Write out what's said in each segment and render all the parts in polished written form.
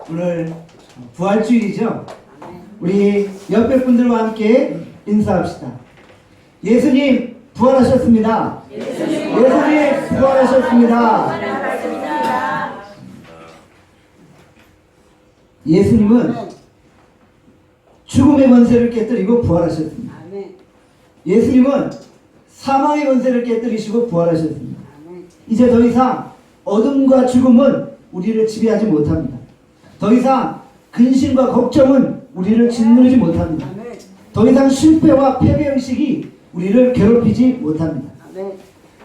오늘 부활주일이죠. 우리 옆에 분들과 함께 인사합시다. 예수님 부활하셨습니다. 예수님 부활하셨습니다. 예수님은 죽음의 권세를 깨뜨리고 부활하셨습니다. 예수님은 사망의 권세를 깨뜨리시고 부활하셨습니다. 이제 더 이상 어둠과 죽음은 우리를 지배하지 못합니다. 더 이상 근심과 걱정은 우리를 짓누르지 못합니다. 더 이상 실패와 패배의식이 우리를 괴롭히지 못합니다.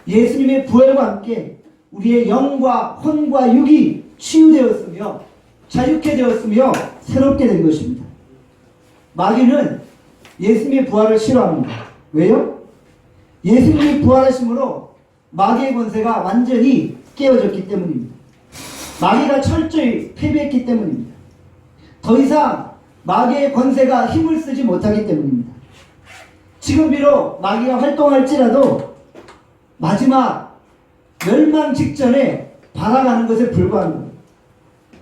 예수님의 부활과 함께 우리의 영과 혼과 육이 치유되었으며 자유케 되었으며 새롭게 된 것입니다. 마귀는 예수님의 부활을 싫어합니다. 왜요? 예수님이 부활하심으로 마귀의 권세가 완전히 깨어졌기 때문입니다. 마귀가 철저히 패배했기 때문입니다. 더 이상 마귀의 권세가 힘을 쓰지 못하기 때문입니다. 지금 비록 마귀가 활동할지라도 마지막 멸망 직전에 발아가는 것에 불과한 겁니다.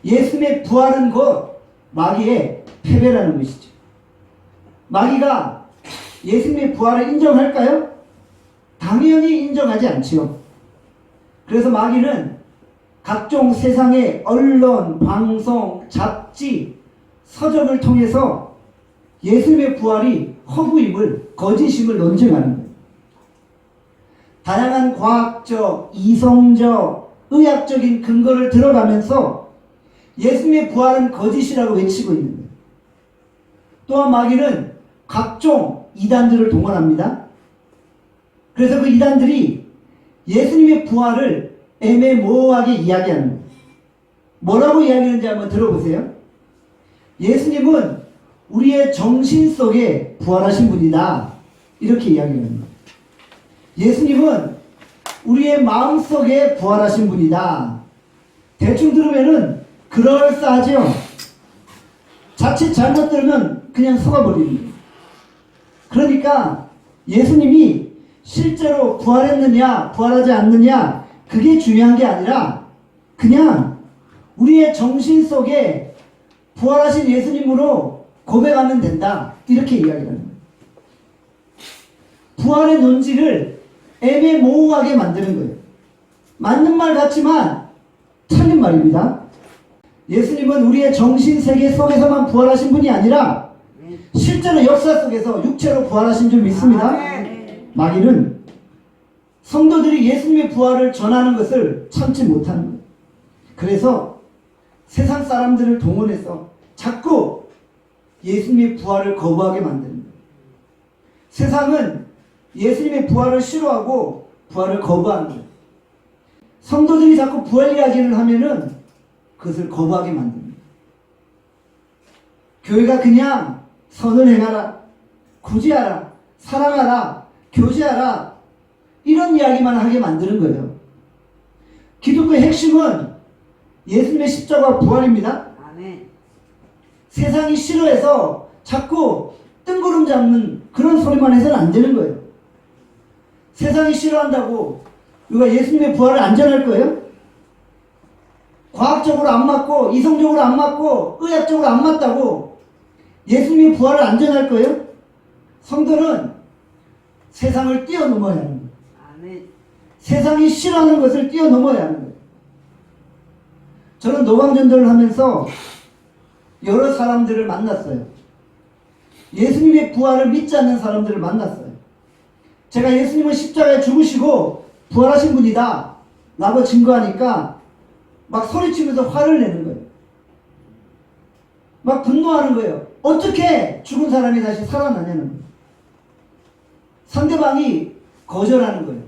예수님의 부활은 곧 마귀의 패배라는 것이죠. 마귀가 예수님의 부활을 인정할까요? 당연히 인정하지 않지요. 그래서 마귀는 각종 세상의 언론, 방송, 잡지, 서적을 통해서 예수님의 부활이 허구임을, 거짓임을 논증하는 거예요. 다양한 과학적, 이성적, 의학적인 근거를 들어가면서 예수님의 부활은 거짓이라고 외치고 있는 거예요. 또한 마귀는 각종 이단들을 동원합니다. 그래서 그 이단들이 예수님의 부활을 애매모호하게 이야기하는 거예요. 뭐라고 이야기하는지 한번 들어보세요. 예수님은 우리의 정신 속에 부활하신 분이다. 이렇게 이야기하는 거예요. 예수님은 우리의 마음 속에 부활하신 분이다. 대충 들으면은 그럴싸하죠. 자칫 잘못 들으면 그냥 속아버리는 거예요. 그러니까 예수님이 실제로 부활했느냐 부활하지 않느냐 그게 중요한 게 아니라 그냥 우리의 정신 속에 부활하신 예수님으로 고백하면 된다. 이렇게 이야기를 하는 거예요. 부활의 논지를 애매모호하게 만드는 거예요. 맞는 말 같지만 틀린 말입니다. 예수님은 우리의 정신세계 속에서만 부활하신 분이 아니라 실제로 역사 속에서 육체로 부활하신 줄 믿습니다. 마귀는 성도들이 예수님의 부활을 전하는 것을 참지 못하는 거예요. 그래서 세상 사람들을 동원해서 자꾸 예수님의 부활을 거부하게 만드는 거예요. 세상은 예수님의 부활을 싫어하고 부활을 거부하는 거예요. 성도들이 자꾸 부활 이야기를 하면은 그것을 거부하게 만듭니다. 교회가 그냥 선을 행하라, 구제하라, 사랑하라, 교제하라 이런 이야기만 하게 만드는 거예요. 기독교의 핵심은 예수님의 십자가 부활입니다. 세상이 싫어해서 자꾸 뜬구름 잡는 그런 소리만 해서는 안 되는 거예요. 세상이 싫어한다고 우리가 예수님의 부활을 안 전할 거예요? 과학적으로 안 맞고 이성적으로 안 맞고 의학적으로 안 맞다고 예수님의 부활을 안 전할 거예요? 성도는 세상을 뛰어넘어야 하는 거예요. 세상이 싫어하는 것을 뛰어넘어야 하는 거예요. 저는 노방전도를 하면서 여러 사람들을 만났어요. 예수님의 부활을 믿지 않는 사람들을 만났어요. 제가 예수님은 십자가에 죽으시고 부활하신 분이다 라고 증거하니까 막 소리치면서 화를 내는 거예요. 막 분노하는 거예요. 어떻게 죽은 사람이 다시 살아나냐는 거예요. 상대방이 거절하는 거예요.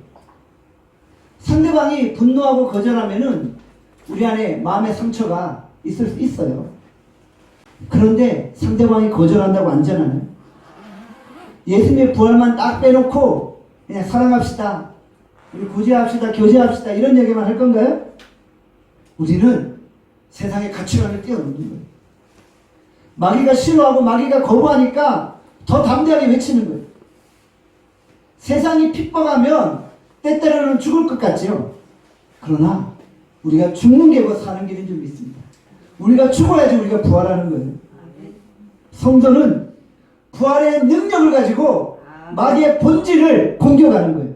상대방이 분노하고 거절하면은 우리 안에 마음의 상처가 있을 수 있어요. 그런데 상대방이 거절한다고 안전하나요? 예수님의 부활만 딱 빼놓고 그냥 사랑합시다, 우리 구제합시다, 교제합시다 이런 얘기만 할 건가요? 우리는 세상의 가치관을 뛰어넘는 거예요. 마귀가 싫어하고 마귀가 거부하니까 더 담대하게 외치는 거예요. 세상이 핍박하면 때때로는 죽을 것 같지요. 그러나 우리가 죽는 게 곧 사는 길인 줄 믿습니다. 우리가 죽어야지 우리가 부활하는 거예요. 성도는 부활의 능력을 가지고 마귀의 본질을 공격하는 거예요.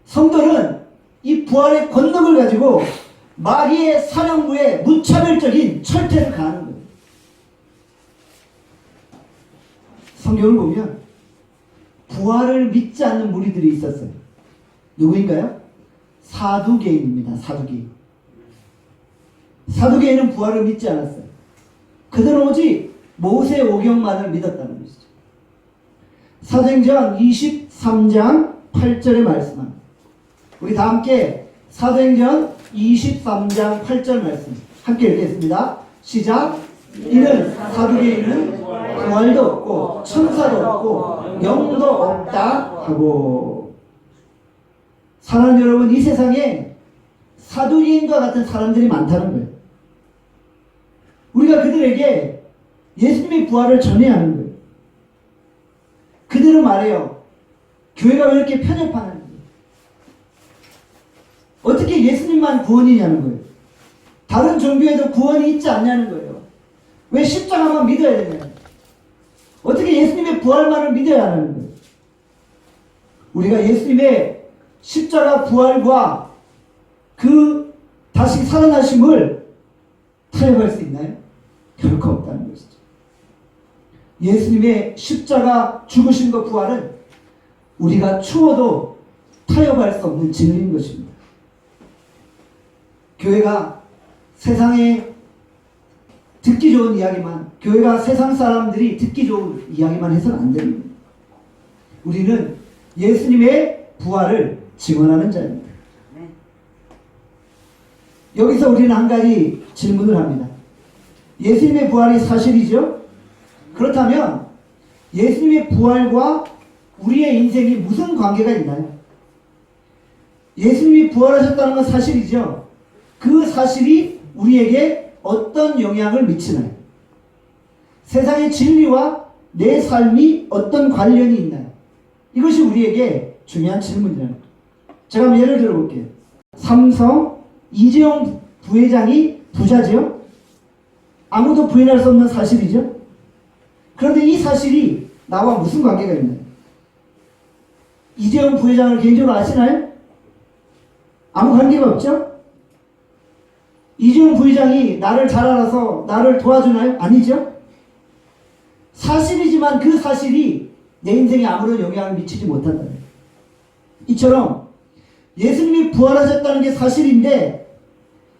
성도는 이 부활의 권능을 가지고 마귀의 사령부에 무차별적인 철퇴를 가하는 거예요. 성경을 보면 부활을 믿지 않는 무리들이 있었어요. 누구인가요? 사두개인입니다. 사두개인. 사두개인은 부활을 믿지 않았어요. 그들은 오직 모세오경만을 믿었다는 것이죠. 사도행전 23장 8절의 말씀합니다. 우리 다 함께 사도행전 23장 8절 말씀 함께 읽겠습니다. 시작. 이는 사두개인은 부활도 없고 천사도 없고 영도 없다 하고. 사랑하는 여러분, 이 세상에 사두개인과 같은 사람들이 많다는 거예요. 우리가 그들에게 예수님의 부활을 전해야 하는 거예요. 그들은 말해요. 교회가 왜 이렇게 편협하는지. 어떻게 예수님만 구원이냐는 거예요. 다른 종교에도 구원이 있지 않냐는 거예요. 왜 십자가만 믿어야 되냐는 거예요. 어떻게 예수님의 부활만을 믿어야 하는 거예요. 우리가 예수님의 십자가 부활과 그 다시 살아나심을 타협할 수 있나요? 결코 없다는 것이죠. 예수님의 십자가 죽으심과 부활은 우리가 추워도 타협할 수 없는 진리인 것입니다. 교회가 세상에 듣기 좋은 이야기만, 교회가 세상 사람들이 듣기 좋은 이야기만 해서는 안 됩니다. 우리는 예수님의 부활을 증언하는 자입니다. 여기서 우리는 한 가지 질문을 합니다. 예수님의 부활이 사실이죠? 그렇다면 예수님의 부활과 우리의 인생이 무슨 관계가 있나요? 예수님이 부활하셨다는 건 사실이죠? 그 사실이 우리에게 어떤 영향을 미치나요? 세상의 진리와 내 삶이 어떤 관련이 있나요? 이것이 우리에게 중요한 질문이라는 거예요. 제가 한번 예를 들어 볼게요. 삼성 이재용 부회장이 부자죠? 아무도 부인할 수 없는 사실이죠? 그런데 이 사실이 나와 무슨 관계가 있나요? 이재용 부회장을 개인적으로 아시나요? 아무 관계가 없죠? 이재용 부회장이 나를 잘 알아서 나를 도와주나요? 아니죠? 사실이지만 그 사실이 내 인생에 아무런 영향을 미치지 못한다는 거예요. 이처럼 예수님이 부활하셨다는 게 사실인데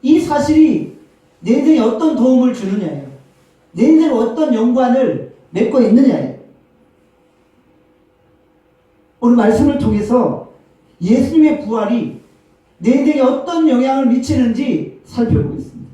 이 사실이 내 인생에 어떤 도움을 주느냐예요. 내 인생에 어떤 연관을 맺고 있느냐예요. 오늘 말씀을 통해서 예수님의 부활이 내 인생에 어떤 영향을 미치는지 살펴보겠습니다.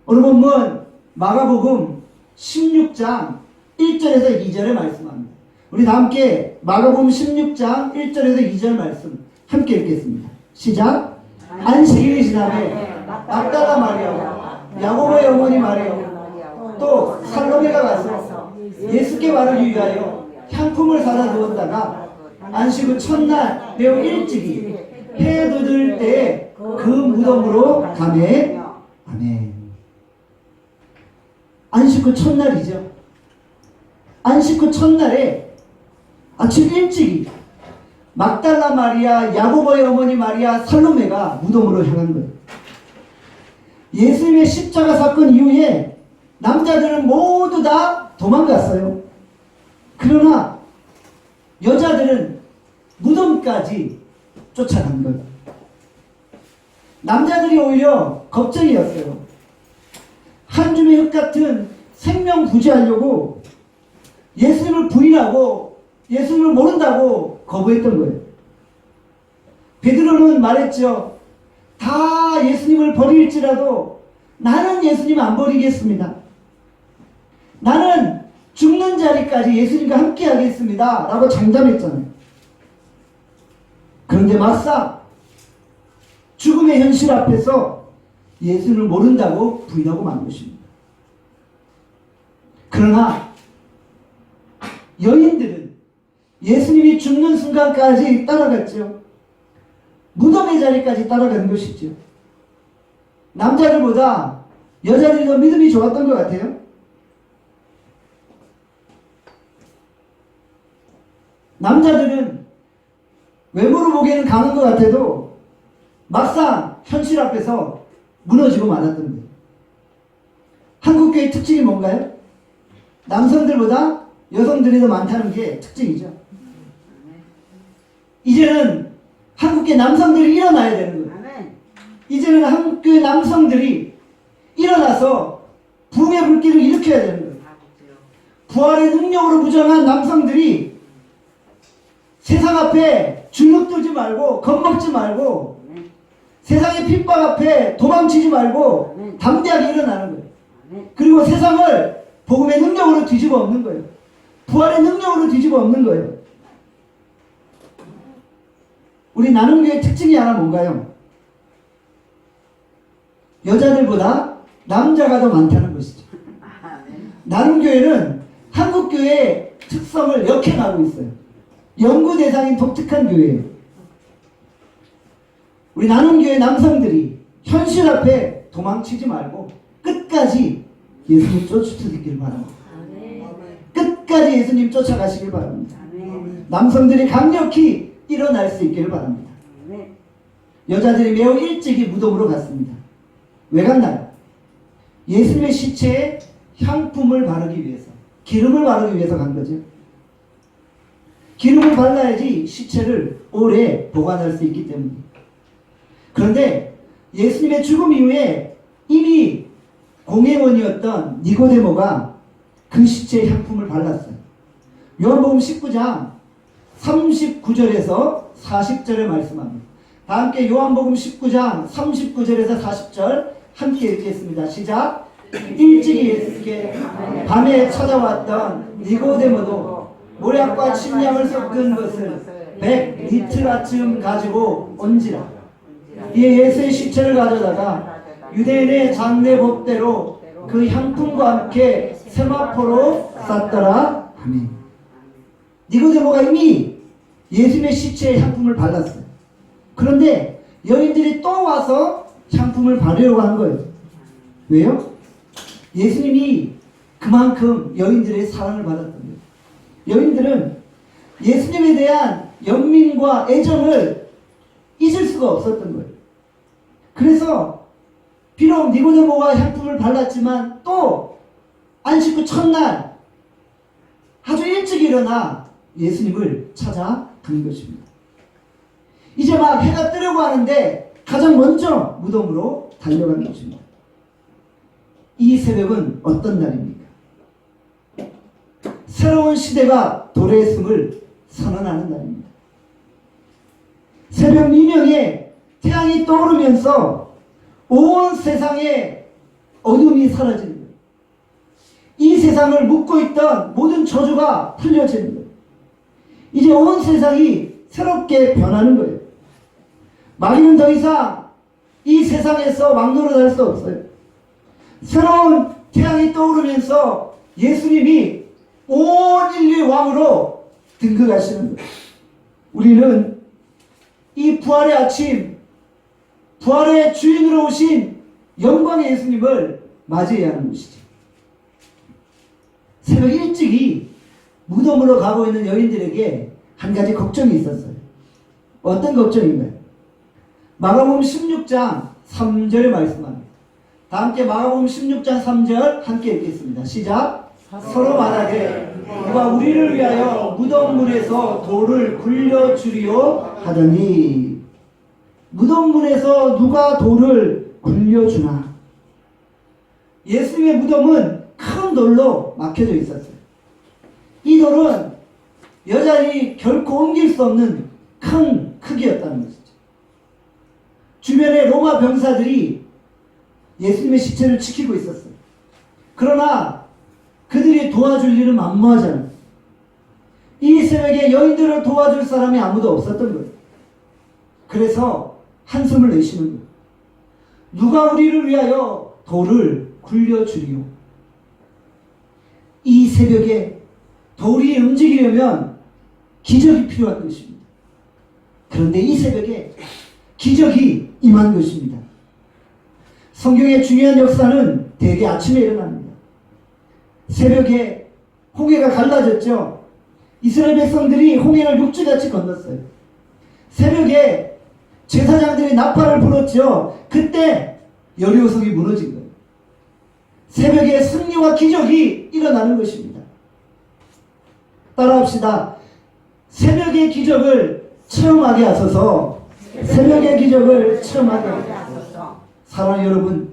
오늘 본문 마가복음 16장 1절에서 2절의 말씀합니다. 우리 다 함께 마가복음 16장 1절에서 2절 말씀 함께 읽겠습니다. 시작. 안식일이 지나매 막달라 마리아와 야고보의 어머니 마리아 또 살로메가 가서 예수께 말하기 위하여 향품을 사다 두었다가 안식 후 첫날 매우 일찍이 해 돋을 때에 그 무덤으로 가매. 아멘. 안식 후 첫날이죠. 안식 후 첫날에 아침 일찍이 막달라 마리아, 야고보의 어머니 마리아, 살로메가 무덤으로 향한 거예요. 예수님의 십자가 사건 이후에 남자들은 모두 다 도망갔어요. 그러나 여자들은 무덤까지 쫓아간 거예요. 남자들이 오히려 겁쟁이였어요. 한 줌의 흙 같은 생명 부지하려고 예수님을 부인하고 예수님을 모른다고 거부했던 거예요. 베드로는 말했죠. 다 예수님을 버릴지라도 나는 예수님 안 버리겠습니다. 나는 죽는 자리까지 예수님과 함께 하겠습니다. 라고 장담했잖아요. 그런데 막상 죽음의 현실 앞에서 예수님을 모른다고 부인하고 만 것입니다. 그러나 여인들은 예수님이 죽는 순간까지 따라갔죠. 무덤의 자리까지 따라간 것이죠. 남자들보다 여자들이 더 믿음이 좋았던 것 같아요. 남자들은 외모로 보기에는 강한 것 같아도 막상 현실 앞에서 무너지고 말았던 거예요. 한국교회의 특징이 뭔가요? 남성들보다 여성들이 더 많다는 게 특징이죠. 이제는 한국교회 남성들이 일어나야 되는 거예요. 이제는 한국교회 남성들이 일어나서 부흥의 불길을 일으켜야 되는 거예요. 부활의 능력으로 무장한 남성들이 세상 앞에 주눅들지 말고 겁먹지 말고 세상의 핍박 앞에 도망치지 말고 담대하게 일어나는 거예요. 그리고 세상을 복음의 능력으로 뒤집어 엎는 거예요. 부활의 능력으로 뒤집어 엎는 거예요. 우리 나눔교회의 특징이 하나 뭔가요? 여자들보다 남자가 더 많다는 것이죠. 나눔교회는 한국교회의 특성을 역행하고 있어요. 연구 대상인 독특한 교회예요. 우리 나눔교회 남성들이 현실 앞에 도망치지 말고 끝까지 예수님 쫓아가시길 바랍니다. 끝까지 예수님 쫓아가시길 바랍니다. 남성들이 강력히 일어날 수 있기를 바랍니다. 여자들이 매우 일찍이 무덤으로 갔습니다. 왜 갔나요? 예수님의 시체에 향품을 바르기 위해서, 기름을 바르기 위해서 간 거죠. 기름을 발라야지 시체를 오래 보관할 수 있기 때문입니다. 그런데 예수님의 죽음 이후에 이미 공회원이었던 니고데모가 그 시체에 향품을 발랐어요. 요한복음 19장 39절에서 40절에 말씀합니다. 다 함께 요한복음 19장 39절에서 40절 함께 읽겠습니다. 시작. 일찍이 예수께 밤에 찾아왔던 니고데모도 모략과 침량을 섞은 것을 100리트라쯤 가지고 온지라. 이에 예수의 시체를 가져다가 유대인의 장례 법대로 그 향품과 함께 세마포로 쌌더라. 아멘. 니고데모가 이미 예수님의 시체에 향품을 발랐어요. 그런데 여인들이 또 와서 향품을 바르려고 한 거예요. 왜요? 예수님이 그만큼 여인들의 사랑을 받았던 거예요. 여인들은 예수님에 대한 연민과 애정을 잊을 수가 없었던 거예요. 그래서 비록 니고데모가 향품을 발랐지만 또 안식 후 첫날 아주 일찍 일어나 예수님을 찾아간 것입니다. 이제 막 해가 뜨려고 하는데 가장 먼저 무덤으로 달려간 것입니다. 이 새벽은 어떤 날입니까? 새로운 시대가 도래했음을 선언하는 날입니다. 새벽 미명에 태양이 떠오르면서 온 세상의 어둠이 사라지는 거예요. 이 세상을 묶고 있던 모든 저주가 풀려지는 거예요. 이제 온 세상이 새롭게 변하는 거예요. 마귀는 더 이상 이 세상에서 막노릇할 수 없어요. 새로운 태양이 떠오르면서 예수님이 온 인류의 왕으로 등극하시는 거예요. 우리는 이 부활의 아침, 부활의 주인으로 오신 영광의 예수님을 맞이해야 하는 것이죠. 새벽 일찍이 무덤으로 가고 있는 여인들에게 한 가지 걱정이 있었어요. 어떤 걱정인가요? 마가복음 16장 3절에 말씀합니다. 다 함께 마가복음 16장 3절 함께 읽겠습니다. 시작. 서로 말하되 누가 우리를 위하여 무덤문에서 돌을 굴려주리요 하더니, 무덤문에서 누가 돌을 굴려주나? 예수님의 무덤은 큰 돌로 막혀져 있었어요. 이 돌은 여자들이 결코 옮길 수 없는 큰 크기였다는 것이죠. 주변에 로마 병사들이 예수님의 시체를 지키고 있었어요. 그러나 그들이 도와줄 일은 만무하잖아요. 이 새벽에 여인들을 도와줄 사람이 아무도 없었던 거예요. 그래서 한숨을 내쉬는 거예요. 누가 우리를 위하여 돌을 굴려주리요? 이 새벽에 돌이 움직이려면 기적이 필요한 것입니다. 그런데 이 새벽에 기적이 임한 것입니다. 성경의 중요한 역사는 대개 아침에 일어납니다. 새벽에 홍해가 갈라졌죠. 이스라엘 백성들이 홍해를 육지같이 건넜어요. 새벽에 제사장들이 나팔을 불었죠. 그때 여리고성이 무너진 거예요. 새벽에 승리와 기적이 일어나는 것입니다. 따라합시다. 새벽의 기적을 체험하게 하소서. 새벽의 기적을 체험하게 하소서. 사랑하는 여러분,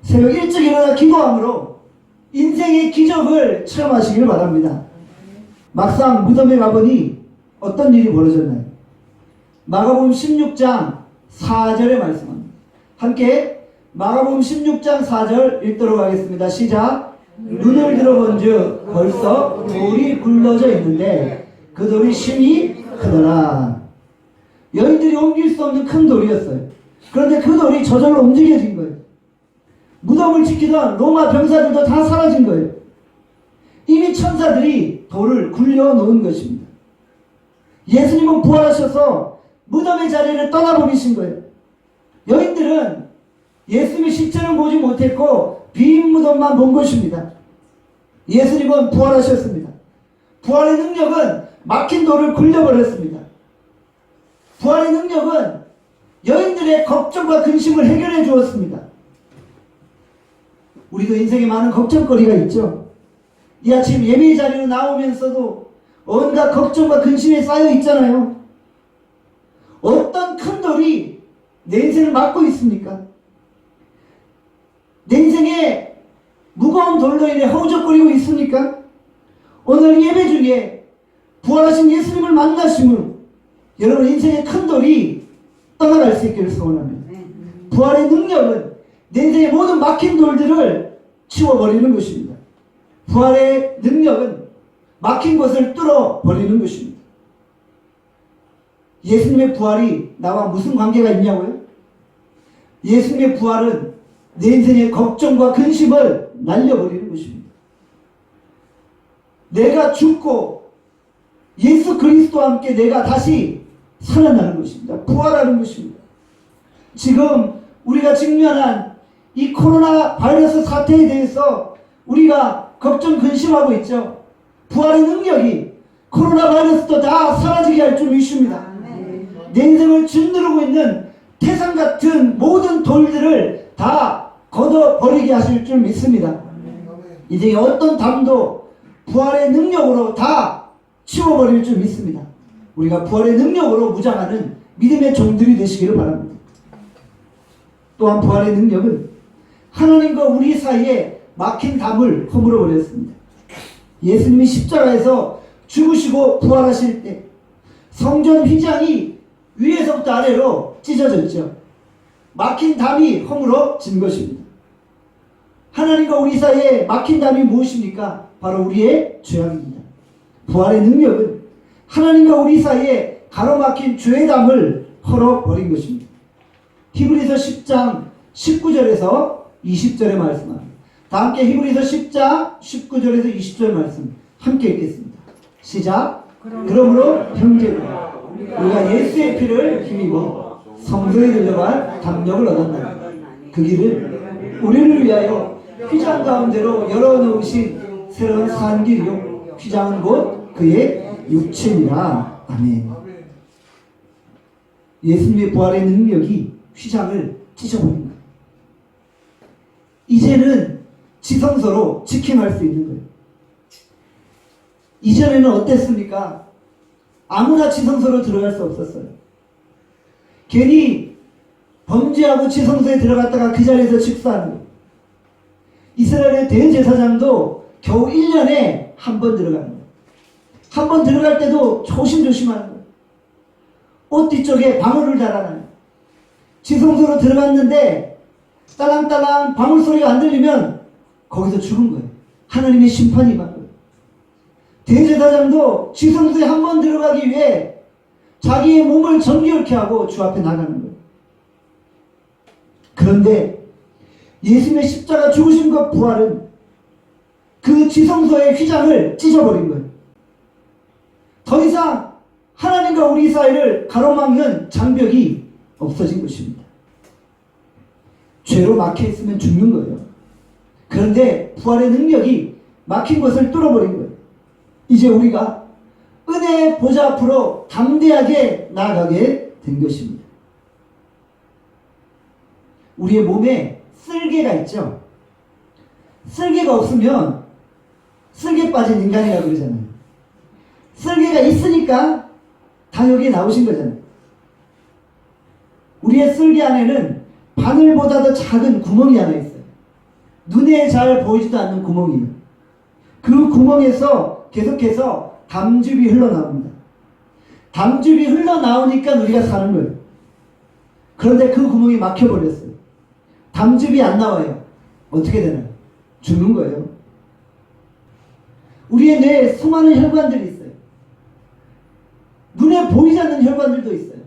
새벽 일찍 일어나 기도함으로 인생의 기적을 체험하시길 바랍니다. 막상 무덤에 가보니 어떤 일이 벌어졌나요? 마가복음 16장 4절의 말씀입니다. 함께 마가복음 16장 4절 읽도록 하겠습니다. 시작. 눈을 들어본즉 벌써 돌이 굴러져 있는데 그 돌이 심히 크더라. 여인들이 옮길 수 없는 큰 돌이었어요. 그런데 그 돌이 저절로 움직여진 거예요. 무덤을 지키던 로마 병사들도 다 사라진 거예요. 이미 천사들이 돌을 굴려놓은 것입니다. 예수님은 부활하셔서 무덤의 자리를 떠나버리신 거예요. 여인들은 예수님의 시체를 보지 못했고 빈 무덤만 본 것입니다. 예수님은 부활하셨습니다. 부활의 능력은 막힌 돌을 굴려버렸습니다. 부활의 능력은 여인들의 걱정과 근심을 해결해 주었습니다. 우리도 인생에 많은 걱정거리가 있죠. 이 아침 예배 자리로 나오면서도 온갖 걱정과 근심에 쌓여 있잖아요. 어떤 큰 돌이 내 인생을 막고 있습니까? 내 인생에 무거운 돌로 인해 허우적거리고 있습니까? 오늘 예배 중에 부활하신 예수님을 만나심으로 여러분 인생의 큰 돌이 떠나갈 수 있기를 소원합니다. 부활의 능력은 내 인생의 모든 막힌 돌들을 치워버리는 것입니다. 부활의 능력은 막힌 것을 뚫어버리는 것입니다. 예수님의 부활이 나와 무슨 관계가 있냐고요? 예수님의 부활은 내 인생의 걱정과 근심을 날려버리는 것입니다. 내가 죽고 예수 그리스도와 함께 내가 다시 살아나는 것입니다. 부활하는 것입니다. 지금 우리가 직면한 이 코로나 바이러스 사태에 대해서 우리가 걱정 근심하고 있죠. 부활의 능력이 코로나 바이러스도 다 사라지게 할 줄 믿습니다. 내 인생을 짓누르고 있는 태산 같은 모든 돌들을 다 걷어버리게 하실 줄 믿습니다. 이제 어떤 담도 부활의 능력으로 다 치워버릴 줄 믿습니다. 우리가 부활의 능력으로 무장하는 믿음의 종들이 되시기를 바랍니다. 또한 부활의 능력은 하나님과 우리 사이에 막힌 담을 허물어 버렸습니다. 예수님이 십자가에서 죽으시고 부활하실 때 성전 휘장이 위에서부터 아래로 찢어졌죠. 막힌 담이 허물어진 것입니다. 하나님과 우리 사이에 막힌 담이 무엇입니까? 바로 우리의 죄악입니다. 부활의 능력은 하나님과 우리 사이에 가로막힌 죄의 담을 헐어버린 것입니다. 히브리서 10장 19절에서 20절의 말씀입니다. 다 함께 히브리서 10장 19절에서 20절 말씀 함께 읽겠습니다. 시작. 그러므로 형제들아 우리가 예수의 피를 힘입어 성소에 들려갈 담력을 얻었나니 그 길은 우리를 위하여 휘장 가운데로 열어놓으신 새로운 산 길이요 휘장은 곧 그의 육체니라. 아멘. 예수님의 부활의 능력이 휘장을 찢어버린 거예요. 이제는 지성소로 직행할 수 있는 거예요. 이전에는 어땠습니까? 아무나 지성소로 들어갈 수 없었어요. 괜히 범죄하고 지성소에 들어갔다가 그 자리에서 직사하는 거예요. 이스라엘의 대제사장도 겨우 1년에 한 번 들어가는 거예요. 한 번 들어갈 때도 조심조심하는 거예요. 옷 뒤쪽에 방울을 달아놔요. 지성소로 들어갔는데 딸랑딸랑 방울 소리가 안 들리면 거기서 죽은 거예요. 하나님의 심판이 임한 거예요. 대제사장도 지성소에 한 번 들어가기 위해 자기의 몸을 정결케 하고 주 앞에 나가는 거예요. 그런데 예수님의 십자가 죽으심과 부활은 그 지성소의 휘장을 찢어버린 거예요. 더 이상 하나님과 우리 사이를 가로막는 장벽이 없어진 것입니다. 죄로 막혀있으면 죽는 거예요. 그런데 부활의 능력이 막힌 것을 뚫어버린 거예요. 이제 우리가 은혜의 보좌 앞으로 담대하게 나아가게 된 것입니다. 우리의 몸에 쓸개가 있죠. 쓸개가 없으면 쓸개 빠진 인간이라고 그러잖아요. 쓸개가 있으니까 다 여기에 나오신 거잖아요. 우리의 쓸개 안에는 바늘보다 더 작은 구멍이 하나 있어요. 눈에 잘 보이지도 않는 구멍이에요. 그 구멍에서 계속해서 담즙이 흘러나옵니다. 담즙이 흘러나오니까 우리가 사는 거예요. 그런데 그 구멍이 막혀버렸어요. 담즙이 안 나와요. 어떻게 되나요? 죽는 거예요. 우리의 뇌에 수많은 혈관들이 있어요. 눈에 보이지 않는 혈관들도 있어요.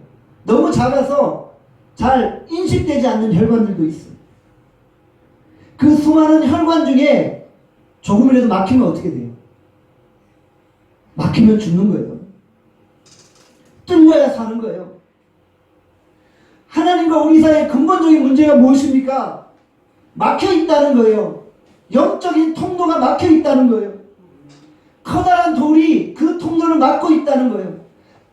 너무 작아서 잘 인식되지 않는 혈관들도 있어요. 그 수많은 혈관 중에 조금이라도 막히면 어떻게 돼요? 막히면 죽는 거예요. 뚫려야 사는 거예요. 하나님과 우리 사이의 근본적인 문제가 무엇입니까? 막혀 있다는 거예요. 영적인 통로가 막혀 있다는 거예요. 커다란 돌이 그 통로를 막고 있다는 거예요.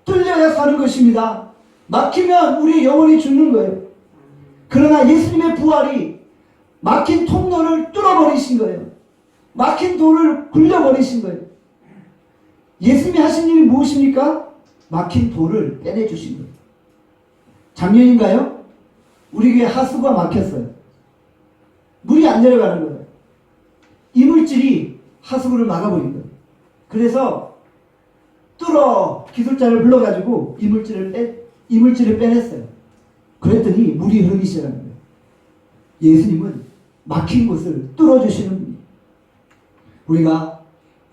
뚫려야 사는 것입니다. 막히면 우리의 영혼이 죽는 거예요. 그러나 예수님의 부활이 막힌 통로를 뚫어버리신 거예요. 막힌 돌을 굴려버리신 거예요. 예수님이 하신 일이 무엇입니까? 막힌 돌을 떼내주신 거예요. 작년인가요? 우리 교회 하수구가 막혔어요. 물이 안 내려가는 거예요. 이물질이 하수구를 막아버린 거예요. 그래서 뚫어 기술자를 불러가지고 이물질을 빼냈어요. 그랬더니 물이 흐르기 시작한 거예요. 예수님은 막힌 곳을 뚫어주시는 분이에요. 우리가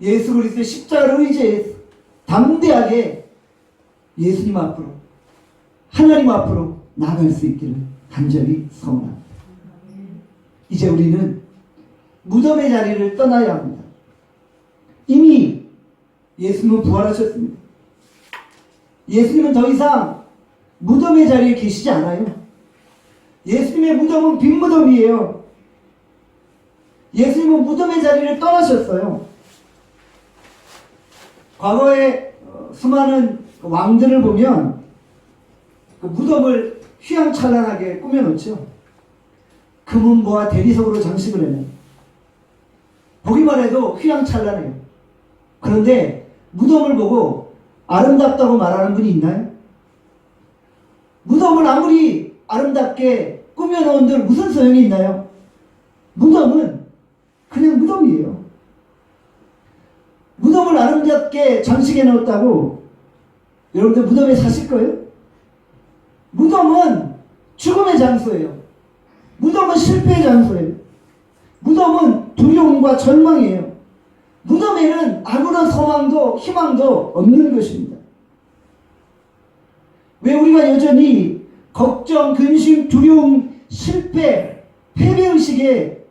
예수 그리스도의 십자가를 의지해서 담대하게 예수님 앞으로 하나님 앞으로 나아갈 수 있기를 간절히 소원합니다. 이제 우리는 무덤의 자리를 떠나야 합니다. 이미 예수님은 부활하셨습니다. 예수님은 더 이상 무덤의 자리에 계시지 않아요. 예수님의 무덤은 빈 무덤이에요. 예수님은 무덤의 자리를 떠나셨어요. 과거에 수많은 왕들을 보면 그 무덤을 휘황찬란하게 꾸며놓죠. 금은보와 대리석으로 장식을 해요. 보기만 해도 휘황찬란해요. 그런데 무덤을 보고 아름답다고 말하는 분이 있나요? 무덤을 아무리 아름답게 꾸며놓은들 무슨 소용이 있나요? 무덤은 그냥 무덤이에요. 무덤을 아름답게 장식해 놓았다고 여러분들 무덤에 사실 거예요? 무덤은 죽음의 장소예요. 무덤은 실패의 장소예요. 무덤은 두려움과 절망이에요. 무덤에는 아무런 소망도 희망도 없는 것입니다. 왜 우리가 여전히 걱정, 근심, 두려움, 실패, 패배의식에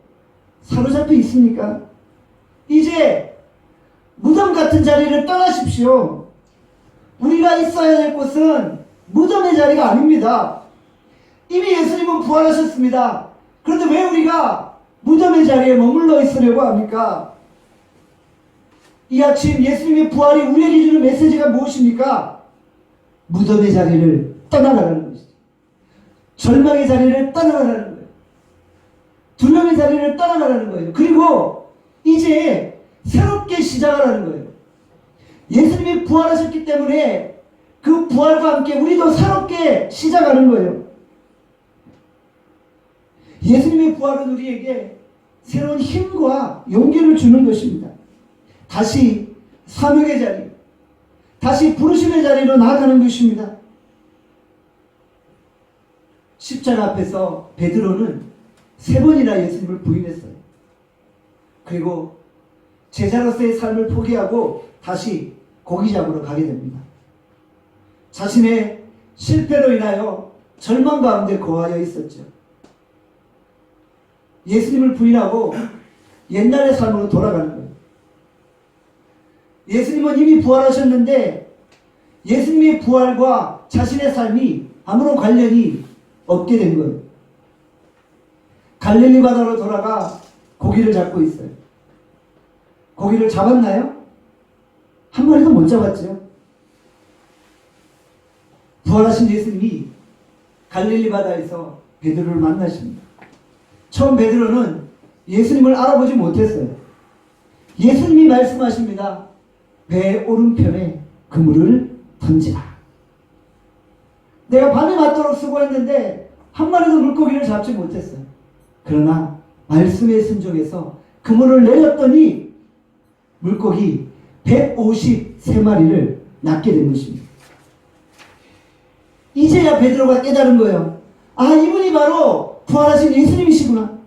사로잡혀 있습니까? 이제 무덤 같은 자리를 떠나십시오. 우리가 있어야 될 곳은 무덤의 자리가 아닙니다. 이미 예수님은 부활하셨습니다. 그런데 왜 우리가 무덤의 자리에 머물러 있으려고 합니까? 이 아침 예수님의 부활이 우리에게 주는 메시지가 무엇입니까? 무덤의 자리를 떠나가라는 것이죠. 절망의 자리를 떠나가라는 거예요. 두려움의 자리를 떠나가라는 거예요. 그리고 이제 새롭게 시작하라는 거예요. 예수님이 부활하셨기 때문에 그 부활과 함께 우리도 새롭게 시작하는 거예요. 예수님의 부활은 우리에게 새로운 힘과 용기를 주는 것입니다. 다시 사명의 자리, 다시 부르심의 자리로 나아가는 것입니다. 십자가 앞에서 베드로는 3번이나 예수님을 부인했어요. 그리고 제자로서의 삶을 포기하고 다시 고기 잡으러 가게 됩니다. 자신의 실패로 인하여 절망 가운데 거하여 있었죠. 예수님을 부인하고 옛날의 삶으로 돌아가는 거예요. 예수님은 이미 부활하셨는데 예수님의 부활과 자신의 삶이 아무런 관련이 없게 된 거예요. 갈릴리 바다로 돌아가 고기를 잡고 있어요. 고기를 잡았나요? 한 마리도 못 잡았죠. 부활하신 예수님이 갈릴리 바다에서 베드로를 만나십니다. 처음 베드로는 예수님을 알아보지 못했어요. 예수님이 말씀하십니다. 배 오른편에 그물을 던지라. 내가 밤이 맞도록 수고했는데 한 마리도 물고기를 잡지 못했어요. 그러나 말씀에 순종해서 그물을 내렸더니 물고기 153마리를 낚게 된 것입니다. 이제야 베드로가 깨달은 거예요. 아, 이분이 바로 부활하신 예수님이시구나.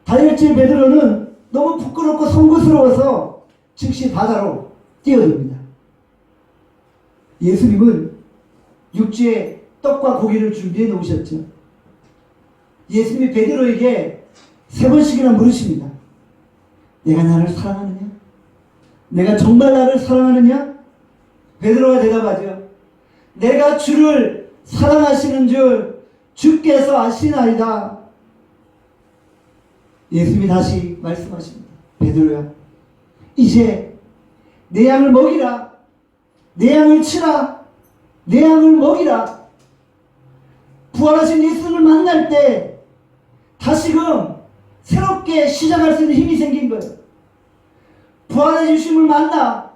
다혈질 베드로는 너무 부끄럽고 송구스러워서 즉시 바다로 뛰어듭니다. 예수님은 육지에 떡과 고기를 준비해 놓으셨죠. 예수님이 베드로에게 3번씩이나 물으십니다. 내가 나를 사랑하느냐? 내가 정말 나를 사랑하느냐? 베드로가 대답하죠. 내가 주를 사랑하시는 줄 주께서 아시나이다. 예수님이 다시 말씀하십니다. 베드로야, 이제 내 양을 먹이라. 내 양을 치라. 내 양을 먹이라. 부활하신 예수님을 만날 때 다시금 새롭게 시작할 수 있는 힘이 생긴 거예요. 부활의 예수님을 만나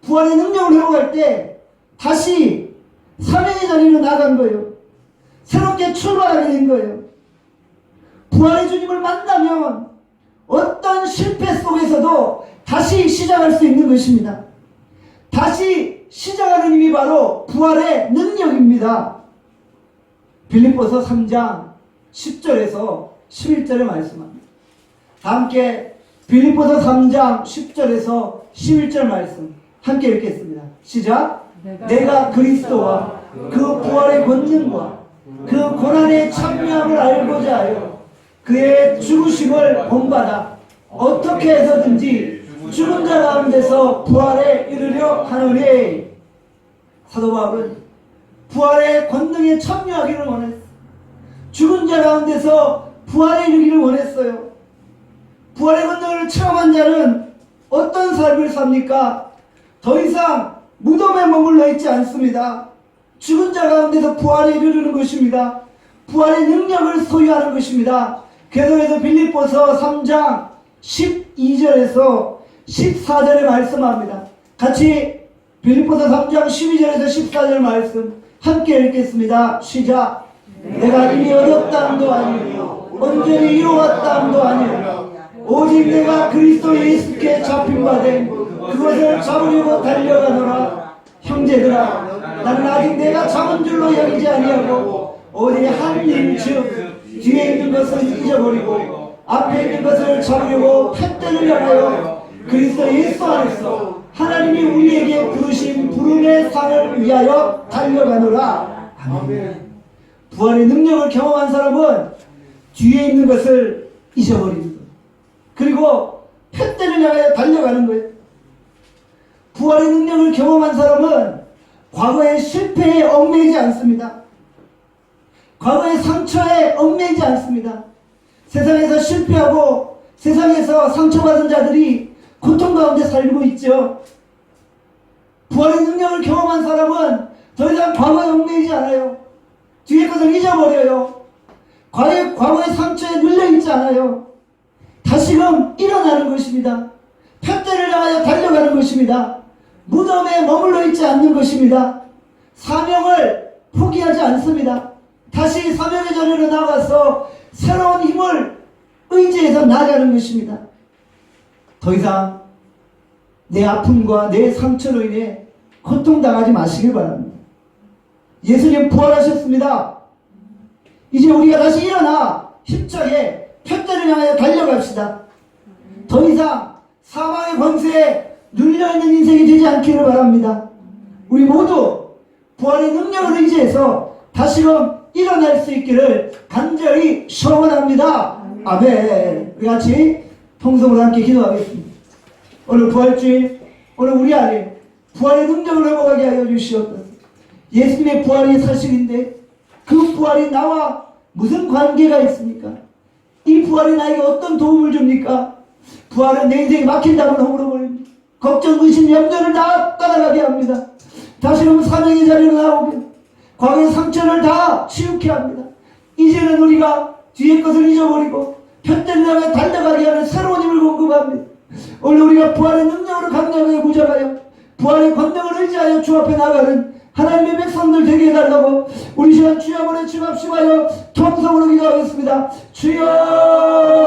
부활의 능력을 회복할 때 다시 사명의 자리로 나간 거예요. 새롭게 출발하게 된 거예요. 부활의 주님을 만나면 어떤 실패 속에서도 다시 시작할 수 있는 것입니다. 다시 시작하는 힘이 바로 부활의 능력입니다. 빌립보서 3장 10절에서 11절에 말씀합니다. 다 함께 빌립보서 3장 10절에서 11절 말씀 함께 읽겠습니다. 시작. 내가 그리스도와 그 부활의 권능과 그 고난의 참여함을 알고자 하여 그의 죽으심을 본받아 어떻게 해서든지 죽은 자 가운데서 부활에 이르려 하노니. 사도 바울은 부활의 권능에 참여하기를 원했어요. 죽은 자 가운데서 부활에 이르기를 원했어요. 부활의 권능을 체험한 자는 어떤 삶을 삽니까? 더 이상 무덤에 머물러 있지 않습니다. 죽은 자 가운데서 부활에 이르는 것입니다. 부활의 능력을 소유하는 것입니다. 계속해서 빌립보서 3장 12절에서 14절에 말씀합니다. 같이 빌립보서 3장 12절에서 14절 말씀 함께 읽겠습니다. 시작. 내가 이미 얻었다함도 아니요 온전히 이루었다함도 아니요 오직 내가 그리스도 예수께 잡힌 바 된 그것을 잡으려고 달려가노라. 형제들아, 나는 아직 내가 잡은 줄로 여기지 아니하고 오직 한 일 즉 뒤에 있는 것을 잊어버리고 앞에 있는 것을 잡으려고 팻대를 향하여 그리스도 예수 안에서 하나님이 우리에게 부르신 부름의 상을 위하여 달려가노라. 아멘. 부활의 능력을 경험한 사람은 뒤에 있는 것을 잊어버리는 거예요. 그리고 팻대를 향하여 달려가는 거예요. 부활의 능력을 경험한 사람은 과거의 실패에 얽매이지 않습니다. 과거의 상처에 얽매이지 않습니다. 세상에서 실패하고 세상에서 상처받은 자들이 고통 가운데 살고 있죠. 부활의 능력을 경험한 사람은 더 이상 과거에 얽매이지 않아요. 뒤에 것을 잊어버려요. 과거의 상처에 눌려있지 않아요. 다시금 일어나는 것입니다. 팻대를 향하여 달려가는 것입니다. 무덤에 머물러 있지 않는 것입니다. 사명을 포기하지 않습니다. 다시 사명의 자리로 나가서 새로운 힘을 의지해서 나가는 것입니다. 더 이상 내 아픔과 내 상처로 인해 고통당하지 마시길 바랍니다. 예수님 부활하셨습니다. 이제 우리가 다시 일어나 힘차게 팻대를 향하여 달려갑시다. 더 이상 사망의 권세에 눌려있는 인생이 되지 않기를 바랍니다. 우리 모두 부활의 능력을 의지해서 다시금 일어날 수 있기를 간절히 소원합니다. 아멘. 우리 같이 통성으로 함께 기도하겠습니다. 오늘 부활주일, 오늘 우리 안에 부활의 능력을 회복하게 하여 주시옵소서. 예수님의 부활이 사실인데 그 부활이 나와 무슨 관계가 있습니까? 이 부활이 나에게 어떤 도움을 줍니까? 부활은 내 인생이 막힌 담을 허물어버립니다. 걱정, 의심, 염려를 다 떠나가게 합니다. 다시는 사명의 자리로 나오게, 과거의 상처를 다 치우게 합니다. 이제는 우리가 뒤의 것을 잊어버리고 편대를 향해 달려가게 하는 새로운 힘을 공급합니다. 오늘 우리가 부활의 능력으로 강력하게 무장하여 부활의 권능을 의지하여 주 앞에 나가는 하나님의 백성들 되게 해달라고 우리 시간 주여 한번 외침합시마여 통성으로 기도하겠습니다. 주여